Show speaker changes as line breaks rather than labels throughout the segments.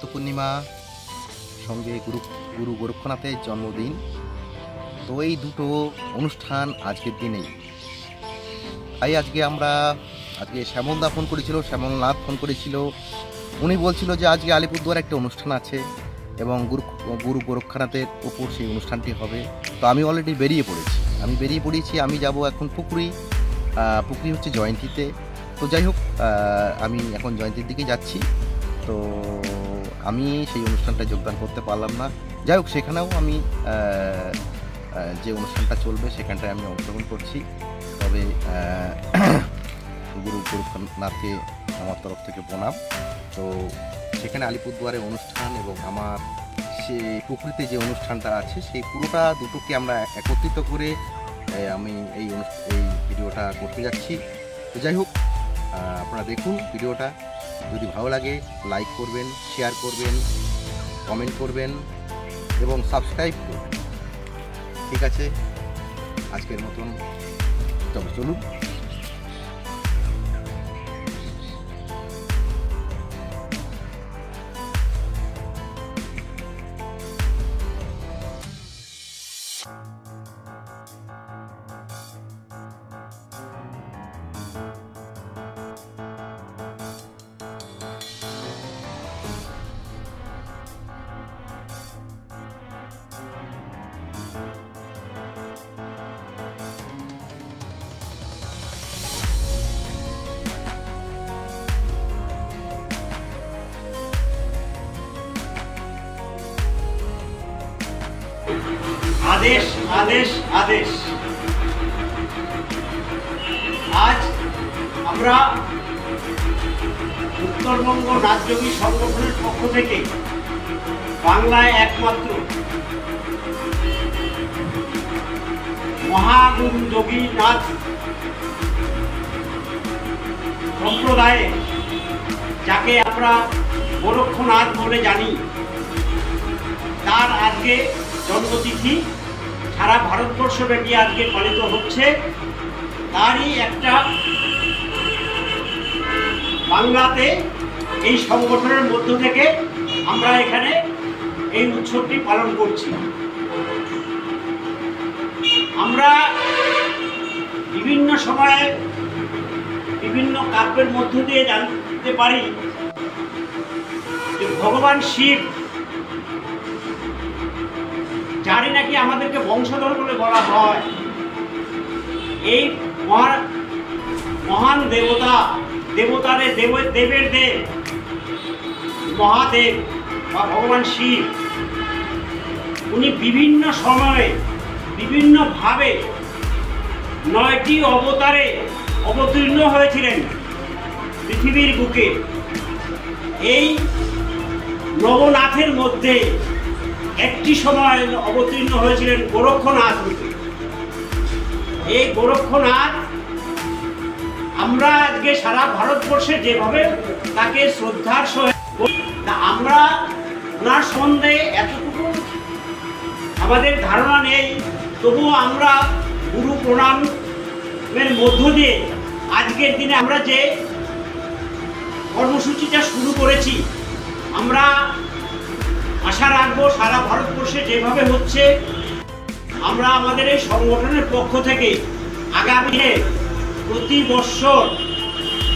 বুদ্ধ পূর্ণিমা, সঙ্গে গুরু গোরক্ষনাথের জন্মদিন। তো এই দুটো অনুষ্ঠান আজকের দিনেই। তাই আজকে শ্যামলদা ফোন করেছিল, শ্যামলনাথ ফোন করেছিল। উনি বলছিল যে আজকে আলিপুরদুয়ার একটা অনুষ্ঠান আছে এবং গুরু গোরক্ষনাথের ওপর সেই অনুষ্ঠানটি হবে। তো আমি অলরেডি বেরিয়ে পড়েছি। আমি যাব এখন পুকুরি হচ্ছে জয়ন্তীতে। তো যাই হোক, আমি এখন জয়ন্তীর দিকে যাচ্ছি। তো আমি সেই অনুষ্ঠানটা যোগদান করতে পারলাম না। যাই হোক, সেখানেও আমি যে অনুষ্ঠানটা চলবে সেখানটায় আমি অংশগ্রহণ করছি। তবে গুরু গোরক্ষনাথকে আমার তরফ থেকে প্রণাম। তো সেখানে আলিপুরদুয়ারে অনুষ্ঠান এবং আমার সে পুকুরিতে যে অনুষ্ঠানটা আছে সেই পুরোটা দুটোকে আমরা একত্রিত করে আমি এই ভিডিওটা করতে যাচ্ছি। তো যাই হোক, আপনারা দেখুন ভিডিওটা। যদি ভালো লাগে লাইক করবেন, শেয়ার করবেন, কমেন্ট করবেন এবং সাবস্ক্রাইব করবেন। ঠিক আছে, আজকের মতন চলুন।
আদেশ আদেশ আদেশ। আজ আমরা উত্তরবঙ্গ নাথযোগী সংগঠনের পক্ষ থেকে বাংলায় একমাত্র মহাগুরু যোগীনাথ সম্প্রদায়ে, যাকে আমরা গোরক্ষনাথ বলে জানি, তার আজকে জন্মতিথি সারা ভারতবর্ষব্যাপী আজকে পালিত হচ্ছে। তারই একটা বাংলাতে এই সংগঠনের মধ্য থেকে আমরা এখানে এই উৎসবটি পালন করছি। আমরা বিভিন্ন সময়ে বিভিন্ন কাব্যের মধ্য দিয়ে জানতে পারি যে ভগবান শিব, যারই নাকি আমাদেরকে বংশধর বলে বলা হয়, এই মহান দেবের দেব মহাদেব বা ভগবান শিব, উনি বিভিন্ন সময়ে বিভিন্নভাবে 9টি অবতারে অবতীর্ণ হয়েছিলেন পৃথিবীর বুকে। এই নবনাথের মধ্যে একটি সময় অবতীর্ণ হয়েছিলেন গোরক্ষনাথ রূপে। এই গোরক্ষনাথ আমরা আজকে সারা ভারতবর্ষে যেভাবে তাকে শ্রদ্ধার সহিত, আমরা ওনার সম্বন্ধে এতটুকু আমাদের ধারণা নেই, তবুও আমরা গুরু প্রণামের মধ্য দিয়ে আজকের দিনে আমরা যে কর্মসূচিটা শুরু করেছি, আমরা আশা রাখবো সারা ভারতবর্ষে যেভাবে হচ্ছে, আমরা আমাদের এই সংগঠনের পক্ষ থেকে আগামী প্রতি বৎসর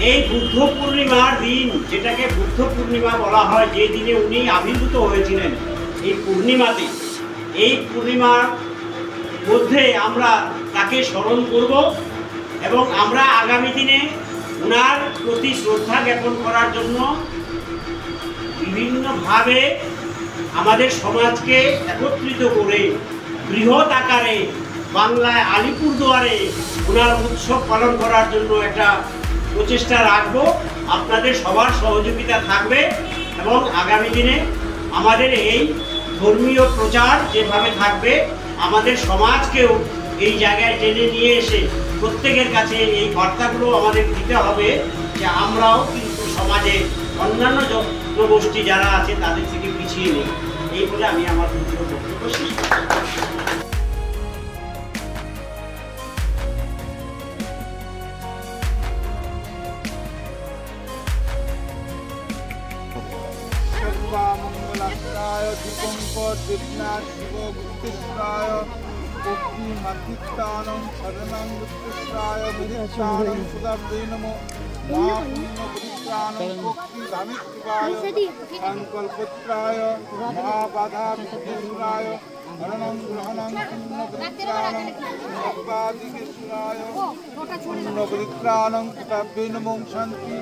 এই বুদ্ধ পূর্ণিমার দিন, যেটাকে বুদ্ধ পূর্ণিমা বলা হয়, যে দিনে উনি আবির্ভূত হয়েছিলেন, এই পূর্ণিমাতে, এই পূর্ণিমার মধ্যে আমরা তাকে স্মরণ করব এবং আমরা আগামী দিনে ওনার প্রতি শ্রদ্ধা জ্ঞাপন করার জন্য বিভিন্নভাবে আমাদের সমাজকে একত্রিত করে বৃহৎ আকারে বাংলায় আলিপুরদুয়ারে ওনার উৎসব পালন করার জন্য একটা প্রচেষ্টা রাখবো। আপনাদের সবার সহযোগিতা থাকবে এবং আগামী দিনে আমাদের এই ধর্মীয় প্রচার যেভাবে থাকবে, আমাদের সমাজকেও এই জায়গায় টেনে নিয়ে এসে প্রত্যেকের কাছে এই বার্তাগুলো আমাদের দিতে হবে যে আমরাও কিন্তু সমাজে অন্যান্য জনগোষ্ঠী যারা আছে তাদের থেকে পিছিয়ে নেই। এই বলে আমি আমার বক্তব্য শেষ করছি।
कृष्णाय शिव गुप्तेश्वराय कोक्ति मातृत्तानं शरणं गुप्तेश्वराय विदित्तानं सुदाब्दे नमो महापुण्यपरित्राणं कोक्ति धामित्वाय संकल्पत्राय महाबाधा विघ्नेश्वराय हरणं ग्रहणं पुण्यपरित्राणं भगवादिकेश्वराय पुण्यपरित्राणं सुदाब्दे नमो शान्ति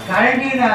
কারেন্টই না